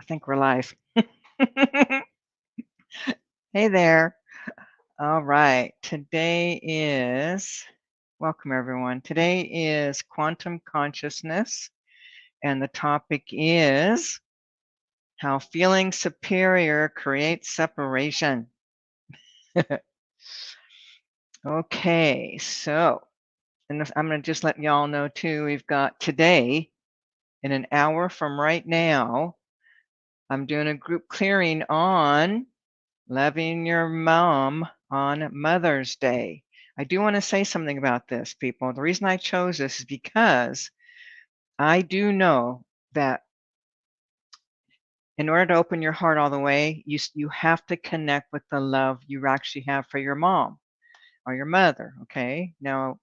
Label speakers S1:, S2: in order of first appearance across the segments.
S1: think we're live. Hey there. All right. Welcome everyone. Today is quantum consciousness, and the topic is how feeling superior creates separation. Okay, so, I'm going to just let y'all know too, we've got today, in an hour from right now, I'm doing a group clearing on loving your mom on Mother's Day. I do want to say something about this, people. The reason I chose this is because I do know that in order to open your heart all the way, you have to connect with the love you actually have for your mom or your mother. Okay. Now,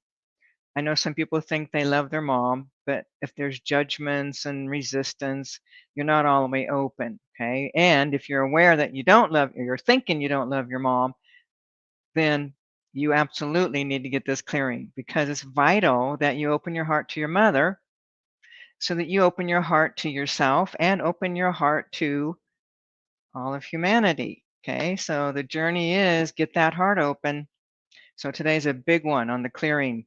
S1: I know some people think they love their mom, but if there's judgments and resistance, you're not all the way open. Okay. And if you're aware that you don't love, or you're thinking you don't love your mom, then you absolutely need to get this clearing, because it's vital that you open your heart to your mother so that you open your heart to yourself and open your heart to all of humanity. Okay, so the journey is get that heart open. So today's a big one on the clearing.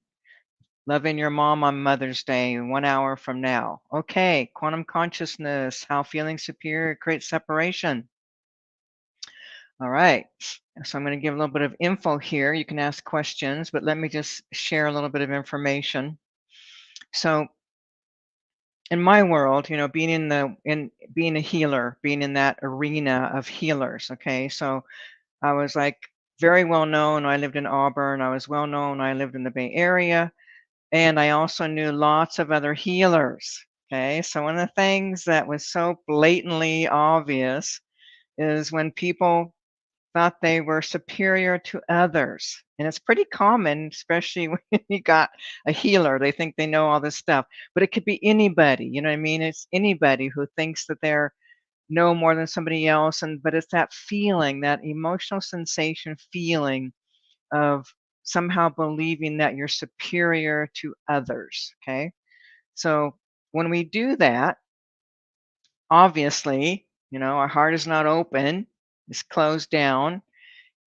S1: Loving your mom on Mother's Day, 1 hour from now. Okay, quantum consciousness, how feeling superior creates separation. All right. So I'm going to give a little bit of info here. You can ask questions, but let me just share a little bit of information. So in my world, being a healer, being in that arena of healers, okay? So I was like very well known. I lived in Auburn. I was well known. I lived in the Bay Area, and I also knew lots of other healers. Okay? So one of the things that was so blatantly obvious is when people thought they were superior to others. And it's pretty common, especially when you got a healer. They think they know all this stuff, but it could be anybody. You know what I mean? It's anybody who thinks that they're know more than somebody else. But it's that feeling, that emotional sensation feeling of somehow believing that you're superior to others. Okay. So when we do that, obviously, our heart is not open, it's closed down.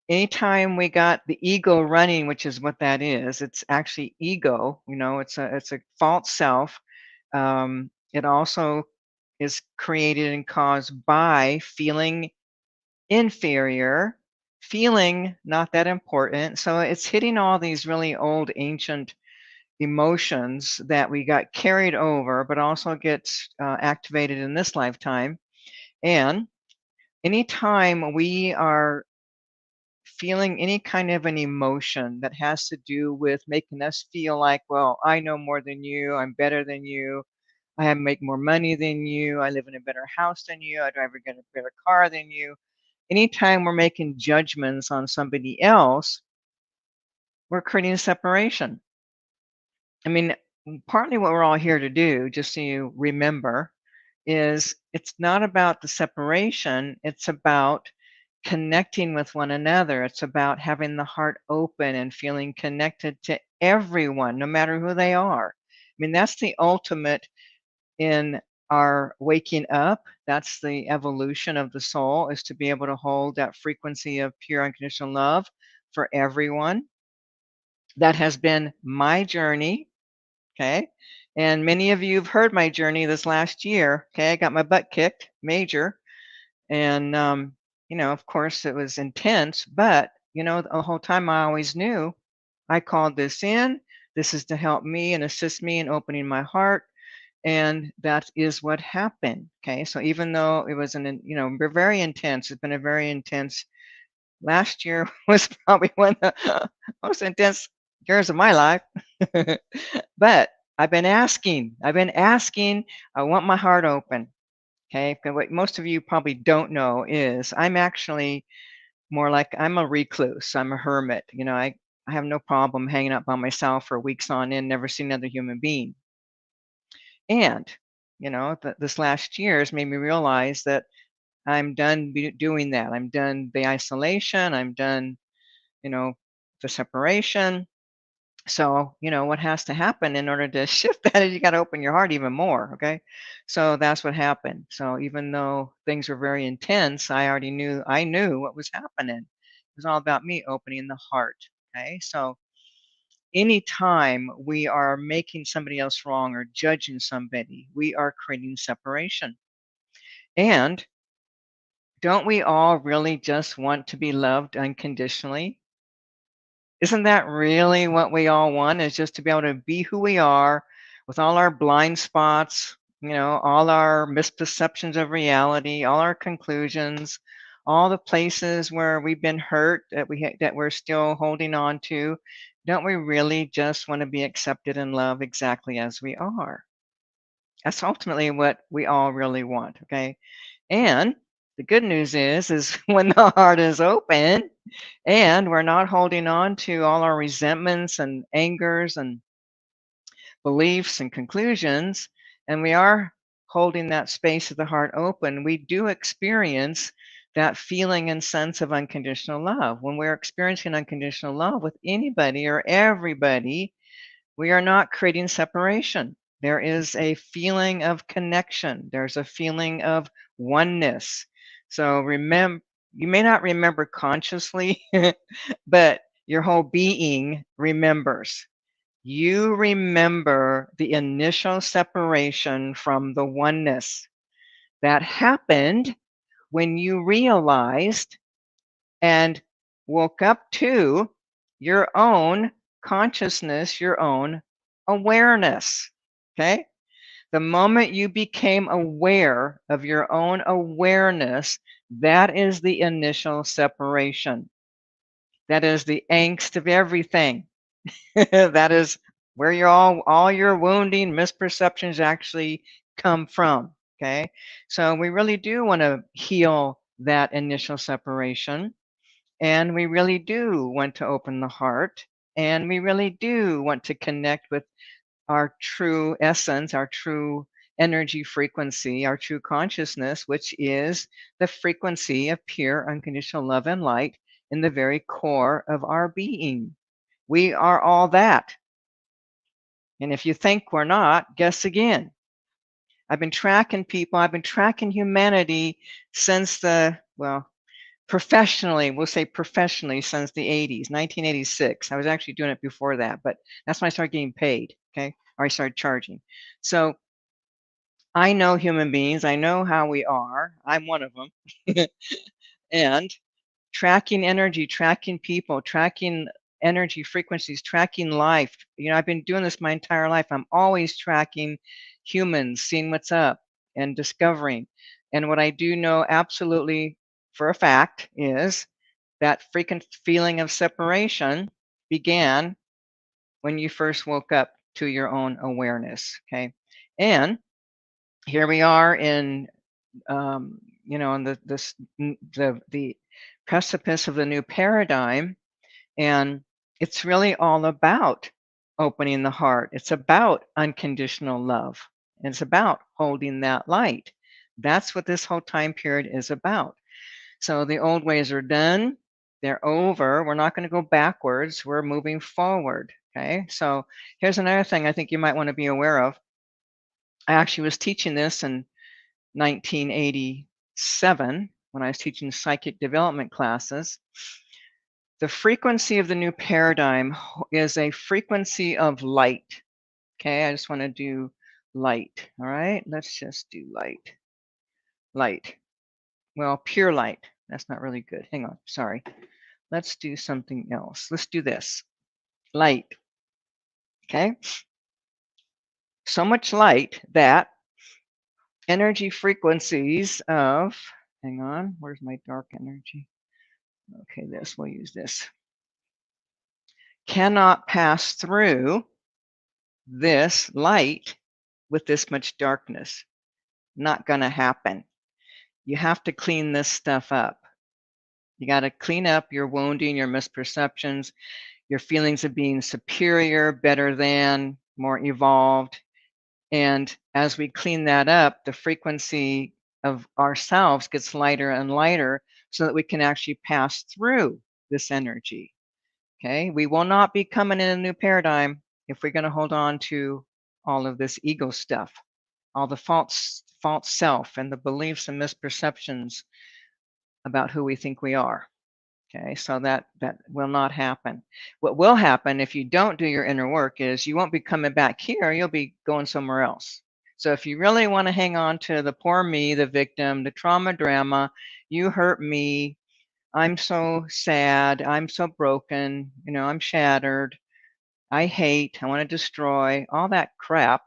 S1: Anytime we got the ego running, which is what that is, it's actually ego. It's a false self. It also is created and caused by feeling inferior, feeling not that important. So it's hitting all these really old, ancient emotions that we got carried over, but also gets activated in this lifetime. And anytime we are feeling any kind of an emotion that has to do with making us feel like, well, I know more than you, I'm better than you, make more money than you, I live in a better house than you, I drive a better car than you. Anytime we're making judgments on somebody else, we're creating a separation. I mean, partly what we're all here to do, just so you remember, is it's not about the separation, it's about connecting with one another. It's about having the heart open and feeling connected to everyone, no matter who they are. I mean, that's the ultimate in our waking up. That's the evolution of the soul, is to be able to hold that frequency of pure unconditional love for everyone. That has been my journey. Okay. And many of you have heard my journey this last year. Okay. I got my butt kicked major. And, of course, it was intense, but, the whole time I always knew I called this in. This is to help me and assist me in opening my heart. And that is what happened. Okay. So even though it was very intense, it's been a very intense last year was probably one of the most intense years of my life. But I've been asking, I want my heart open. Okay. But what most of you probably don't know is I'm actually more like I'm a recluse. I'm a hermit. I have no problem hanging out by myself for weeks on end, never seen another human being. And, this last year has made me realize that I'm done doing that. I'm done the isolation. I'm done, the separation. So, what has to happen in order to shift that is you got to open your heart even more. Okay. So that's what happened. So even though things were very intense, I knew what was happening. It was all about me opening the heart. Okay. So anytime we are making somebody else wrong or judging somebody, we are creating separation. And don't we all really just want to be loved unconditionally? Isn't that really what we all want, is just to be able to be who we are with all our blind spots, all our misperceptions of reality, all our conclusions, all the places where we've been hurt that we're still holding on to? Don't we really just want to be accepted and loved exactly as we are? That's ultimately what we all really want, okay? And the good news is when the heart is open and we're not holding on to all our resentments and angers and beliefs and conclusions, and we are holding that space of the heart open, we do experience that feeling and sense of unconditional love. When we're experiencing unconditional love with anybody or everybody, we are not creating separation. There is a feeling of connection. There's a feeling of oneness. So remember, you may not remember consciously, but your whole being remembers. You remember the initial separation from the oneness that happened when you realized and woke up to your own consciousness, your own awareness. Okay? The moment you became aware of your own awareness, that is the initial separation. That is the angst of everything. That is where all your wounding, misperceptions actually come from. Okay? So we really do want to heal that initial separation. And we really do want to open the heart. And we really do want to connect with our true essence, our true energy frequency, our true consciousness, which is the frequency of pure unconditional love and light in the very core of our being. We are all that. And if you think we're not, guess again. I've been tracking people, I've been tracking humanity since professionally, we'll say professionally, since the 80s, 1986. I was actually doing it before that, but that's when I started getting paid, okay? Or I started charging. So I know human beings, I know how we are. I'm one of them. And tracking energy, tracking people, tracking energy frequencies, tracking life. I've been doing this my entire life. I'm always tracking humans, seeing what's up and discovering. And what I do know absolutely for a fact is that freaking feeling of separation began when you first woke up to your own awareness. Okay. And here we are in in the precipice of the new paradigm, and it's really all about opening the heart. It's about unconditional love. And it's about holding that light. That's what this whole time period is about. So the old ways are done. They're over. We're not going to go backwards. We're moving forward. Okay. So here's another thing I think you might want to be aware of. I actually was teaching this in 1987 when I was teaching psychic development classes. The frequency of the new paradigm is a frequency of light. Okay, I just want to do light. All right, let's just do light. Light. Well, pure light. That's not really good. Hang on, sorry. Let's do something else. Let's do this. Light. Okay. So much light that energy frequencies of, hang on, where's my dark energy? Okay, we'll use this. Cannot pass through this light with this much darkness. Not going to happen. You have to clean this stuff up. You got to clean up your wounding, your misperceptions, your feelings of being superior, better than, more evolved. And as we clean that up, the frequency of ourselves gets lighter and lighter so that we can actually pass through this energy. Okay, we will not be coming in a new paradigm if we're going to hold on to all of this ego stuff, all the false self and the beliefs and misperceptions about who we think we are. Okay, so that will not happen. What will happen if you don't do your inner work is you won't be coming back here, you'll be going somewhere else. So if you really want to hang on to the poor me, the victim, the trauma drama, you hurt me, I'm so sad, I'm so broken, I'm shattered, I hate, I want to destroy, all that crap,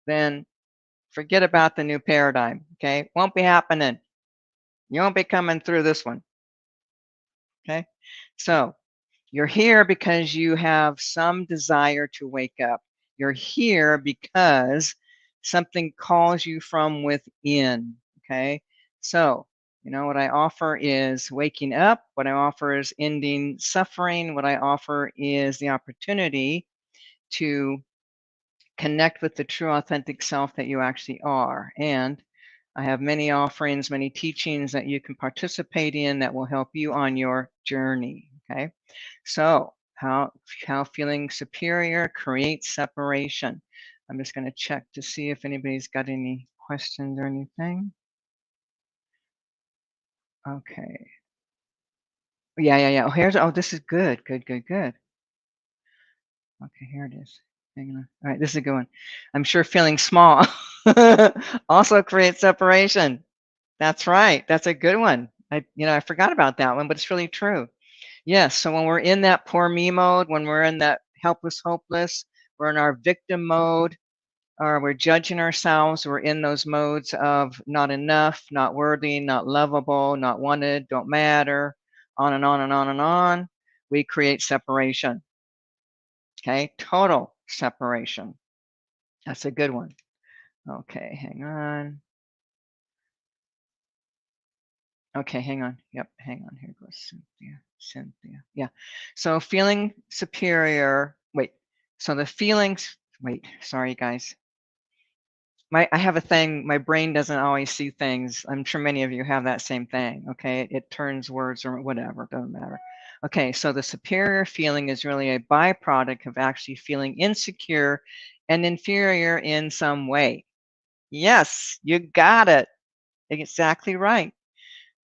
S1: then forget about the new paradigm. Okay, won't be happening. You won't be coming through this one. Okay, so you're here because you have some desire to wake up. You're here because something calls you from within. Okay, so what I offer is waking up. What I offer is ending suffering. What I offer is the opportunity to connect with the true authentic self that you actually are. And I have many offerings, many teachings that you can participate in that will help you on your journey. Okay, so how feeling superior creates separation. I'm just going to check to see if anybody's got any questions or anything. Okay. Yeah. Oh, this is good. Good. Okay, here it is. Hang on. All right, this is a good one. I'm sure feeling small also creates separation. That's right. That's a good one. I forgot about that one, but it's really true. Yes. So when we're in that poor me mode, when we're in that helpless, hopeless, we're in our victim mode, or we're judging ourselves, we're in those modes of not enough, not worthy, not lovable, not wanted, don't matter, on and on and on and on. We create separation. Okay, total separation. That's a good one. Okay, hang on. Okay, hang on. Yep, hang on. Here goes Cynthia. Yeah. So feeling superior. Wait. So the feelings. Wait. Sorry, guys. I have a thing. My brain doesn't always see things. I'm sure many of you have that same thing. Okay, it turns words or whatever. Doesn't matter. Okay, so the superior feeling is really a byproduct of actually feeling insecure and inferior in some way. Yes, you got it. Exactly right.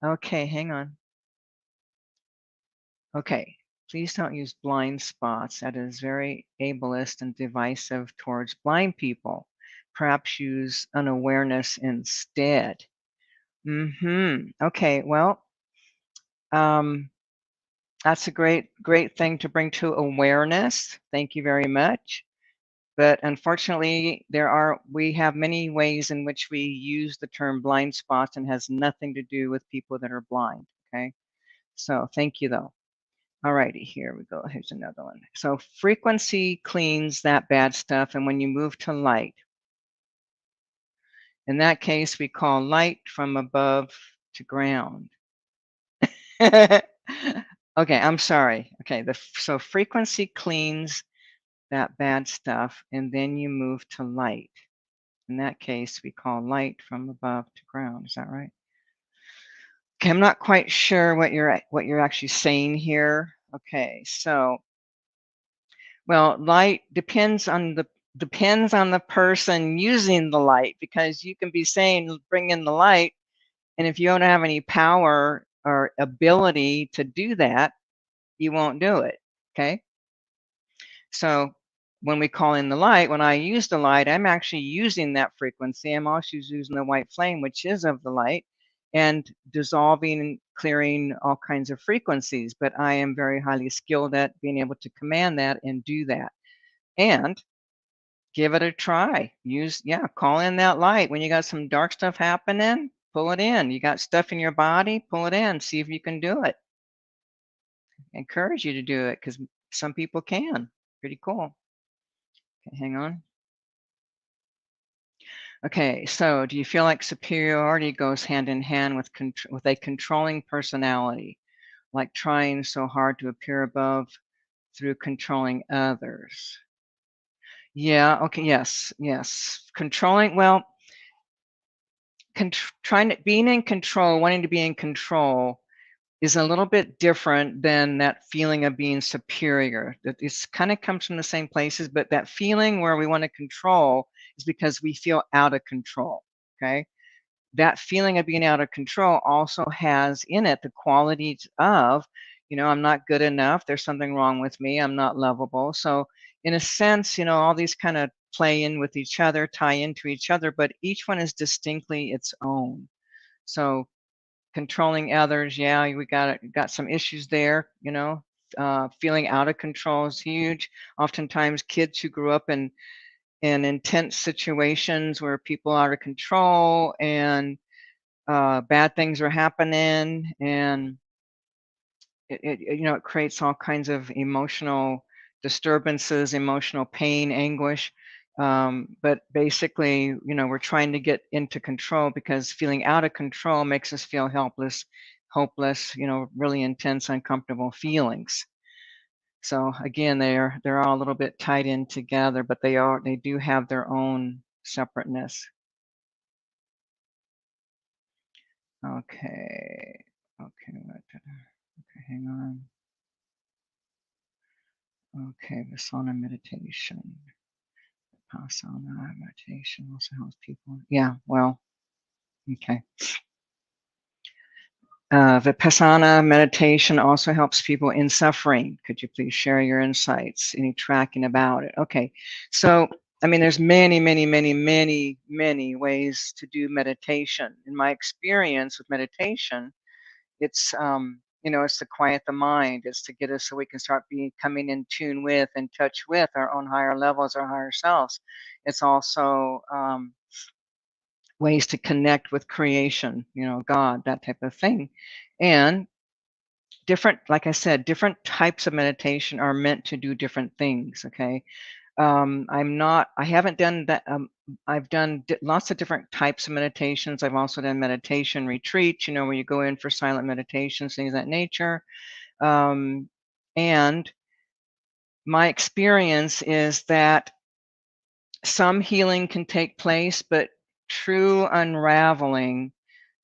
S1: Okay, hang on. Okay, please don't use blind spots. That is very ableist and divisive towards blind people. Perhaps use unawareness instead. Okay, well, that's a great thing to bring to awareness. Thank you very much. But unfortunately, we have many ways in which we use the term blind spots and has nothing to do with people that are blind. Okay, so thank you though. All righty, here we go. Here's another one. So frequency cleans that bad stuff, and when you move to light, in that case, we call light from above to ground. Okay, I'm sorry. Okay, so frequency cleans that bad stuff, and then you move to light. In that case, we call light from above to ground. Is that right? Okay, I'm not quite sure what you're actually saying here. Okay, so well, light depends on the person using the light, because you can be saying bring in the light, and if you don't have any power or ability to do that, you won't do it. Okay, so when we call in the light, when I use the light, I'm actually using that frequency. I'm also using the white flame, which is of the light, and dissolving and clearing all kinds of frequencies. But I am very highly skilled at being able to command that and do that. And give it a try. Call in that light. When you got some dark stuff happening, pull it in. You got stuff in your body, pull it in. See if you can do it. Encourage you to do it, because some people can. Pretty cool. Okay, hang on. Okay, so do you feel like superiority goes hand in hand with a controlling personality, like trying so hard to appear above through controlling others? Yeah, okay, yes. Controlling, well, being in control, wanting to be in control is a little bit different than that feeling of being superior. That it's kind of comes from the same places, but that feeling where we want to control is because we feel out of control. Okay. That feeling of being out of control also has in it the qualities of, I'm not good enough. There's something wrong with me. I'm not lovable. So, in a sense, all these kind of play in with each other, tie into each other, but each one is distinctly its own. So, controlling others, yeah, we got some issues there. Feeling out of control is huge. Oftentimes, kids who grew up in intense situations where people are out of control and bad things are happening, and it creates all kinds of emotional disturbances, emotional pain, anguish. But basically, we're trying to get into control because feeling out of control makes us feel helpless, hopeless, really intense, uncomfortable feelings. So again, they're all a little bit tied in together, but they do have their own separateness. Okay. Okay. Okay, hang on. Okay, Vipassana meditation. Vipassana meditation also helps people. Yeah, well, okay. Vipassana meditation also helps people in suffering. Could you please share your insights? Any tracking about it? Okay, so there's many, many, many, many, many ways to do meditation. In my experience with meditation, it's to quiet the mind. It's to get us so we can start coming in tune with and touch with our own higher levels, our higher selves. It's also ways to connect with creation, God, that type of thing. And different, like I said, different types of meditation are meant to do different things. Okay. I haven't done that. I've done lots of different types of meditations. I've also done meditation retreats, where you go in for silent meditations, things of that nature. And my experience is that some healing can take place, but true unraveling,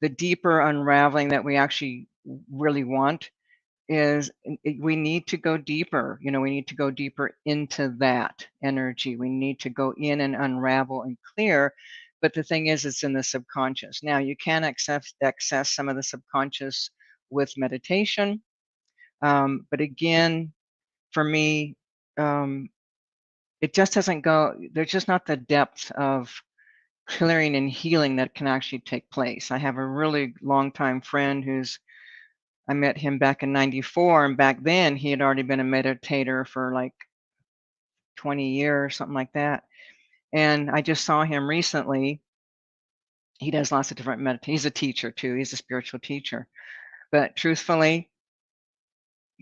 S1: the deeper unraveling that we actually really want, is we need to go deeper. We need to go deeper into that energy. We need to go in and unravel and clear. But the thing is, it's in the subconscious. Now, you can access some of the subconscious with meditation. But again, for me, it just doesn't go, there's just not the depth of clearing and healing that can actually take place. I have a really longtime friend I met him back in 94, and back then he had already been a meditator for like 20 years, something like that. And I just saw him recently. He does lots of different meditations. He's a teacher too. He's a spiritual teacher. But truthfully,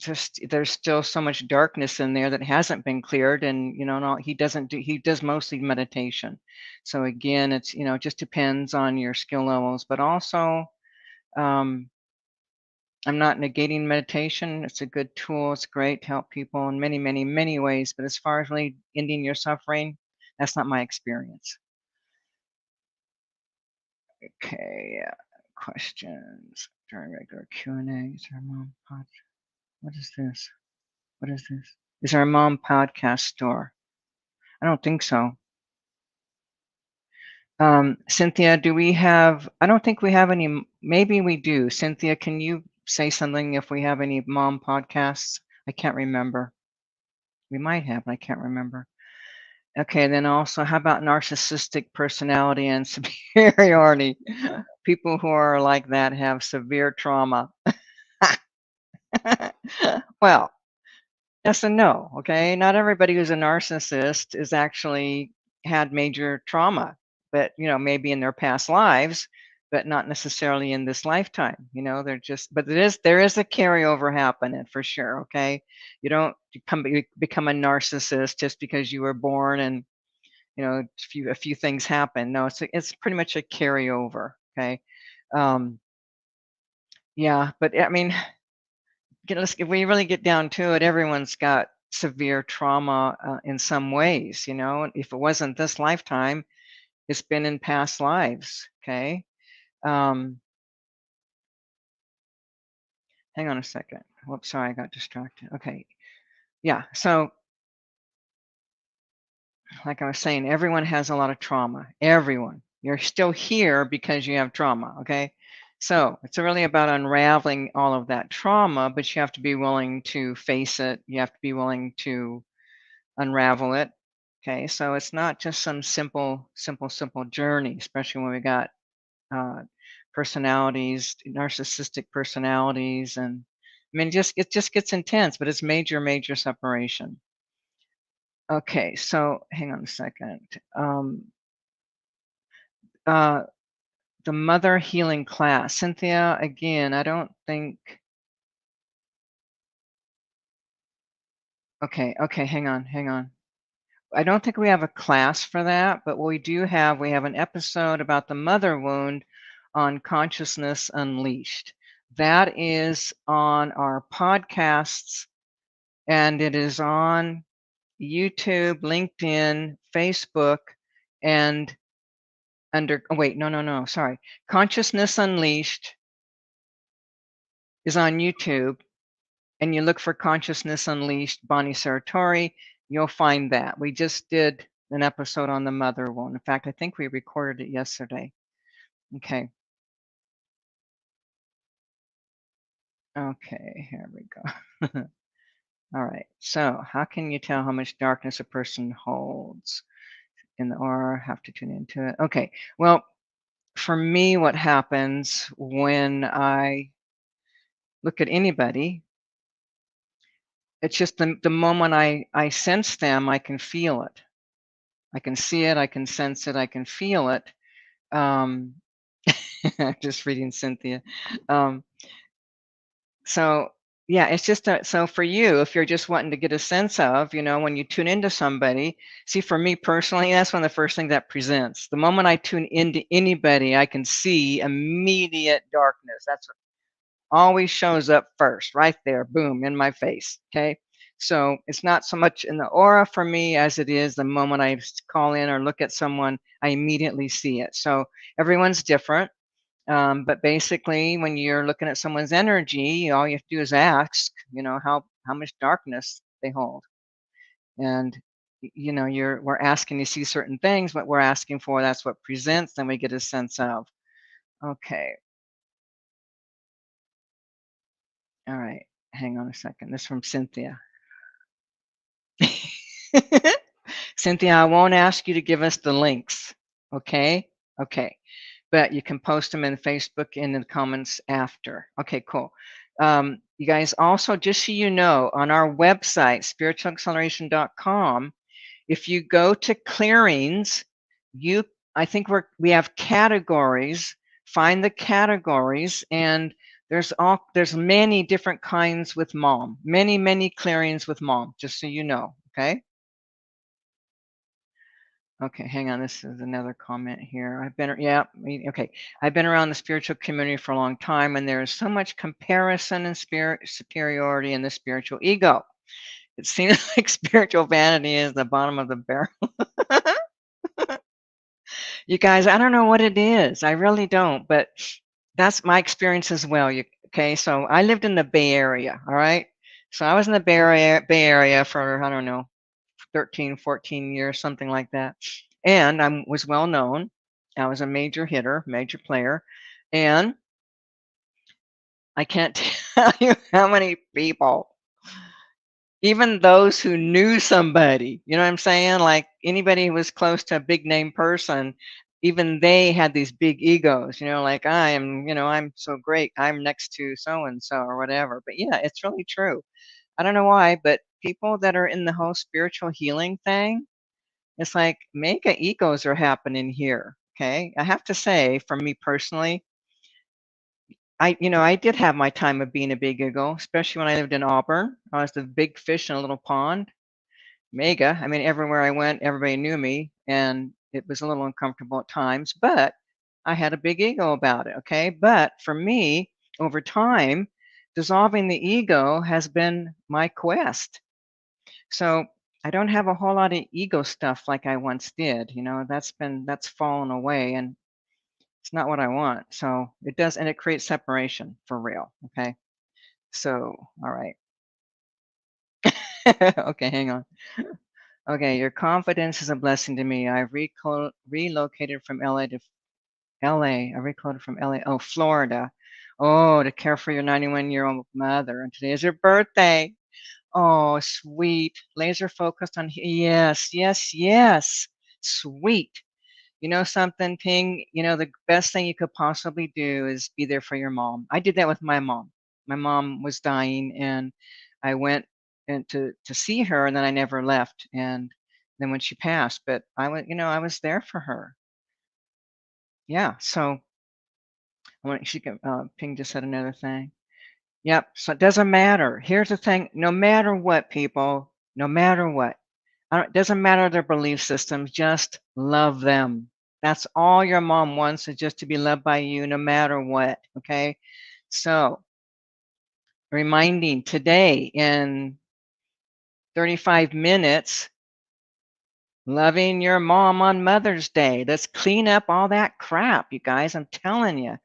S1: just there's still so much darkness in there that hasn't been cleared, and no, he does mostly meditation. So again, it's it just depends on your skill levels, but also um, I'm not negating meditation. It's a good tool. It's great to help people in many, many, many ways. But as far as really ending your suffering, that's not my experience. Okay, questions during regular Q&A. Is our mom pod? What is this? What is this? Is our mom podcast store? I don't think so. Cynthia, do we have? I don't think we have any. Maybe we do. Cynthia, can you say something if we have any mom podcasts? I can't remember. We might have, but I can't remember. Okay, then also, how about narcissistic personality and superiority? People who are like that have severe trauma. Well, yes and no, okay? Not everybody who's a narcissist is actually had major trauma, but maybe in their past lives, but not necessarily in this lifetime. They're just, but there is a carryover happening for sure, okay? You don't become a narcissist just because you were born and a few things happen. No, it's pretty much a carryover, okay? Yeah, but if we really get down to it, everyone's got severe trauma in some ways. If it wasn't this lifetime, it's been in past lives. Okay. hang on a second. Whoops, sorry, I got distracted. Okay. Yeah. So, like I was saying, everyone has a lot of trauma. Everyone. You're still here because you have trauma. Okay. So it's really about unraveling all of that trauma, but you have to be willing to face it. You have to be willing to unravel it. Okay. So it's not just some simple journey, especially when we got uh, personalities, narcissistic personalities, and I mean, it just gets intense, but it's major separation. Okay, so hang on a second. Uh, the mother healing class, Cynthia. Again, I don't think. Okay, hang on. I don't think we have a class for that, but what we have an episode about the mother wound on Consciousness Unleashed. That is on our podcasts, and it is on YouTube, LinkedIn, Facebook, and under, oh wait, no, sorry. Consciousness Unleashed is on YouTube, and you look for Consciousness Unleashed, Bonnie Serratore, you'll find that. We just did an episode on the mother wound. In fact, I think we recorded it yesterday. Okay. Okay, here we go. All right. So, how can you tell how much darkness a person holds in the aura? Have to tune into it. Okay. Well, for me, what happens when I look at anybody, it's just the moment I sense them, I can feel it. I can see it, I can sense it, I can feel it. Um, just reading Cynthia. Um, so yeah, it's just so for you, if you're just wanting to get a sense of, when you tune into somebody, see, for me personally, that's one of the first things that presents. The moment I tune into anybody, I can see immediate darkness. That's always shows up first, right there, boom, in my face. Okay. So it's not so much in the aura for me as it is the moment I call in or look at someone, I immediately see it. So everyone's different. But basically, when you're looking at someone's energy, all you have to do is ask, how much darkness they hold. And we're asking to see certain things, but we're asking for that's what presents, then we get a sense of. Okay. All right. Hang on a second. This is from Cynthia. Cynthia, I won't ask you to give us the links. Okay? Okay. But you can post them in Facebook in the comments after. Okay, cool. You guys also, just so you know, on our website, spiritualacceleration.com, if you go to clearings, I think we have categories. Find the categories, and there's many different kinds with mom. Many clearings with mom, just so you know. Okay. Okay, hang on. This is another comment here. Okay. I've been around the spiritual community for a long time, and there is so much comparison and superiority in the spiritual ego. It seems like spiritual vanity is the bottom of the barrel. You guys, I don't know what it is. I really don't, but that's my experience as well. Okay, so I lived in the Bay Area, all right? So I was in the Bay Area for, I don't know, 13, 14 years, something like that. And I was well known. I was a major hitter, major player. And I can't tell you how many people, even those who knew somebody, you know what I'm saying? Like anybody who was close to a big name person, even they had these big egos, like I'm so great. I'm next to so and so or whatever. But yeah, it's really true. I don't know why, but people that are in the whole spiritual healing thing, it's like mega egos are happening here. Okay. I have to say, for me personally, I did have my time of being a big ego, especially when I lived in Auburn. I was the big fish in a little pond. Mega. I mean, everywhere I went, everybody knew me, and it was a little uncomfortable at times, but I had a big ego about it. Okay. But for me, over time, dissolving the ego has been my quest. So I don't have a whole lot of ego stuff like I once did. That's fallen away, and it's not what I want. So it does, and it creates separation for real. Okay. So, all right. Okay, hang on. Okay, your confidence is a blessing to me. I've relocated from LA to LA. I relocated from LA. Oh, Florida. Oh, to care for your 91-year-old mother. And today is her birthday. Oh, sweet. Laser focused on, yes, yes, yes. Sweet. You know something, Ping? You know, the best thing you could possibly do is be there for your mom. I did that with my mom. My mom was dying, and I went to see her, and then I never left. And then when she passed, but I was there for her. Yeah. So Ping just said another thing. Yep. So it doesn't matter. Here's the thing: no matter what, people, no matter what, it doesn't matter their belief systems. Just love them. That's all your mom wants, is just to be loved by you, no matter what. Okay. So reminding today in 35 minutes, loving your mom on Mother's Day. Let's clean up all that crap, you guys. I'm telling you.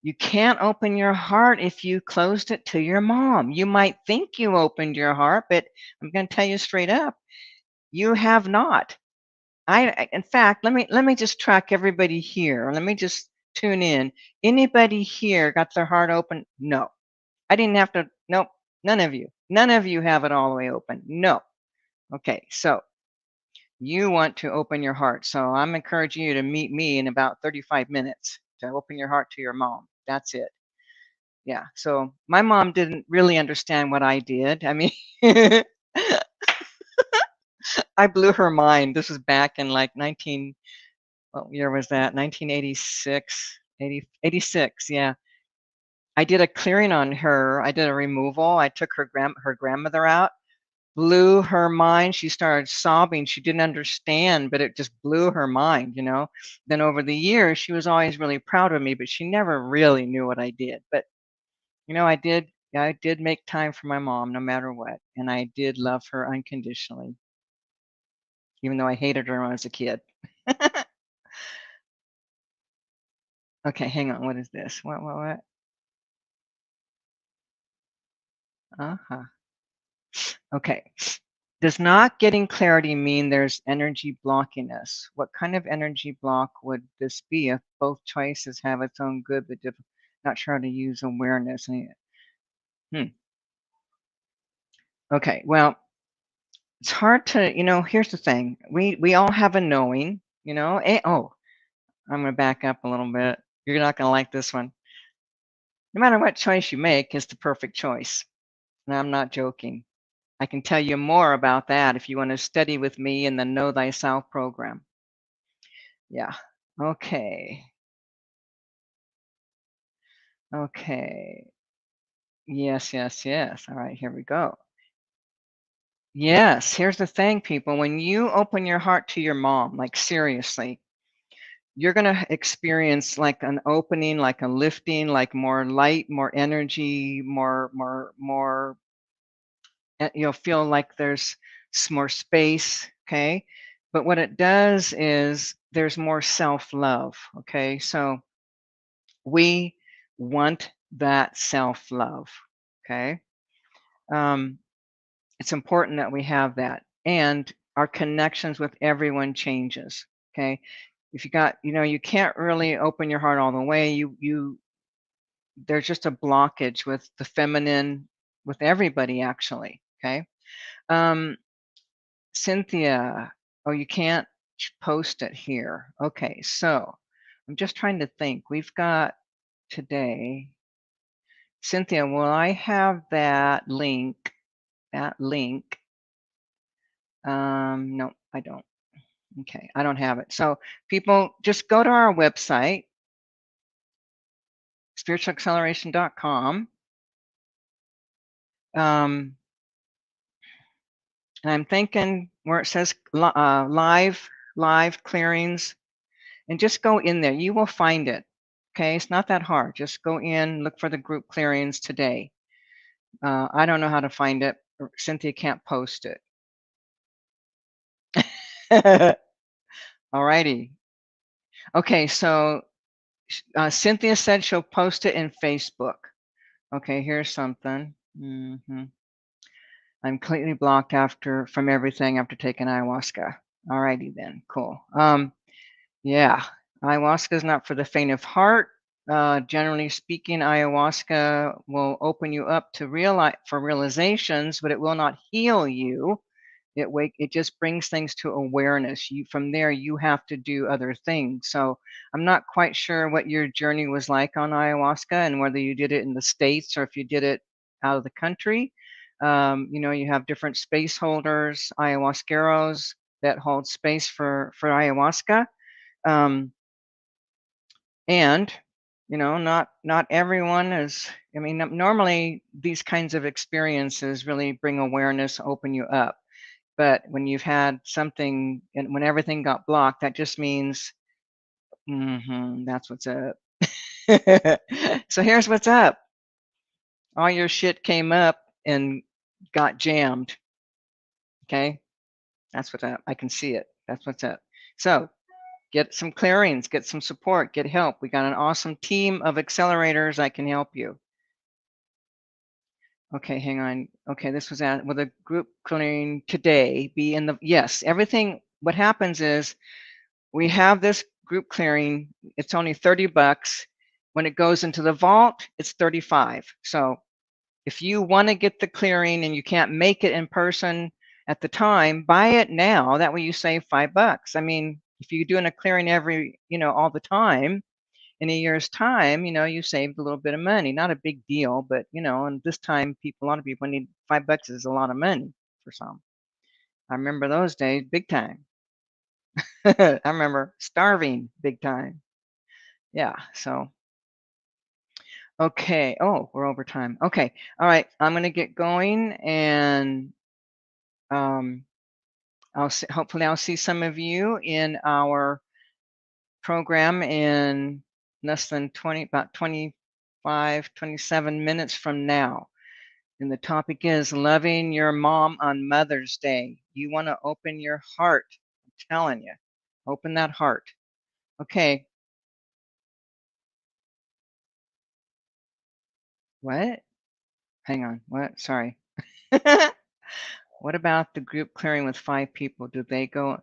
S1: You can't open your heart if you closed it to your mom. You might think you opened your heart, but I'm going to tell you straight up, you have not. In fact, let me just track everybody here. Let me just tune in. Anybody here got their heart open? No. I didn't have to. Nope. None of you. None of you have it all the way open. No. Okay. So you want to open your heart. So I'm encouraging you to meet me in about 35 minutes to open your heart to your mom. That's it. Yeah. So my mom didn't really understand what I did. I mean, I blew her mind. This was back in like what year was that? 1986, 86. Yeah. I did a clearing on her. I did a removal. I took her grandmother out, blew her mind. She started sobbing. She didn't understand, but it just blew her mind. Then over the years, she was always really proud of me, but she never really knew what I did. But I did make time for my mom no matter what, and I did love her unconditionally, even though I hated her when I was a kid. Okay, hang on. What is this? What? Uh-huh. Okay. Does not getting clarity mean there's energy blocking us? What kind of energy block would this be if both choices have its own good, but not sure how to use awareness? Hmm. Okay. Well, it's hard to. Here's the thing. We all have a knowing. Oh, I'm going to back up a little bit. You're not going to like this one. No matter what choice you make, it's the perfect choice. And I'm not joking. I can tell you more about that if you want to study with me in the Know Thyself program. Yeah. Okay. Okay. Yes, yes, yes. All right, here we go. Yes, here's the thing, people. When you open your heart to your mom, like seriously, you're going to experience like an opening, like a lifting, like more light, more energy, more. You'll feel like there's more space. Okay. But what it does is there's more self-love. Okay. So we want that self-love. Okay. Um, it's important that we have that, and our connections with everyone changes. Okay. If you can't really open your heart all the way. There's just a blockage with the feminine, with everybody actually. Okay. Um, Cynthia, oh, you can't post it here. Okay, so I'm just trying to think. We've got today. Cynthia, will I have that link? That link. No, I don't. Okay, I don't have it. So people, just go to our website, spiritualacceleration.com. And I'm thinking where it says live clearings, and just go in there. You will find it. Okay, it's not that hard. Just go in, look for the group clearings today. I don't know how to find it. Cynthia can't post it. All righty. Okay, so Cynthia said she'll post it in Facebook. Okay, here's something. Mhm. I'm completely blocked from everything after taking ayahuasca. Alrighty then, cool. Yeah, ayahuasca is not for the faint of heart. Generally speaking, ayahuasca will open you up to realizations, but it will not heal you. It just brings things to awareness. You from there you have to do other things. So I'm not quite sure what your journey was like on ayahuasca and whether you did it in the States or if you did it out of the country. You have different space holders, ayahuasqueros that hold space for ayahuasca. Um, and not everyone is. I mean, normally these kinds of experiences really bring awareness, open you up. But when you've had something and when everything got blocked, that just means, that's what's up. So here's what's up. All your shit came up and got jammed. Okay. That's what's up. I can see it. That's what's up. So get some clearings, get some support, get help. We got an awesome team of accelerators that can help you. Okay, hang on. Okay, this was with a group clearing today. Be in the, yes, everything. What happens is we have this group clearing. It's only $30. When it goes into the vault, it's 35. So if you want to get the clearing and you can't make it in person at the time, buy it now. That way you save $5. I mean, if you're doing a clearing all the time, in a year's time, you saved a little bit of money. Not a big deal, but and this time a lot of people need $5 is a lot of money for some. I remember those days, big time. I remember starving big time. Yeah. So, okay. Oh, we're over time. Okay. All right. I'm going to get going and um, hopefully I'll see some of you in our program in less than about 25, 27 minutes from now. And the topic is loving your mom on Mother's Day. You want to open your heart. I'm telling you, open that heart. Okay. What? Hang on. What? Sorry. What about the group clearing with 5 people? Do they go?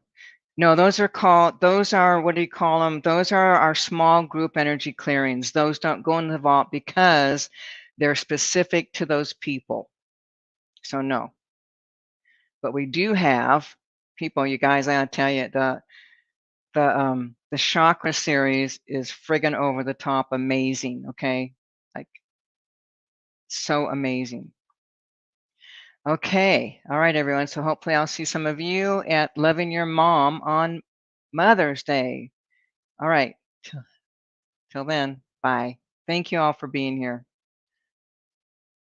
S1: No, those are, what do you call them? Those are our small group energy clearings. Those don't go in the vault because they're specific to those people. So no. But we do have people, you guys, I gotta tell you, the chakra series is friggin' over the top amazing, okay? Like, so amazing. Okay. All right, everyone. So hopefully I'll see some of you at Loving Your Mom on Mother's Day. All right. Till then, bye. Thank you all for being here.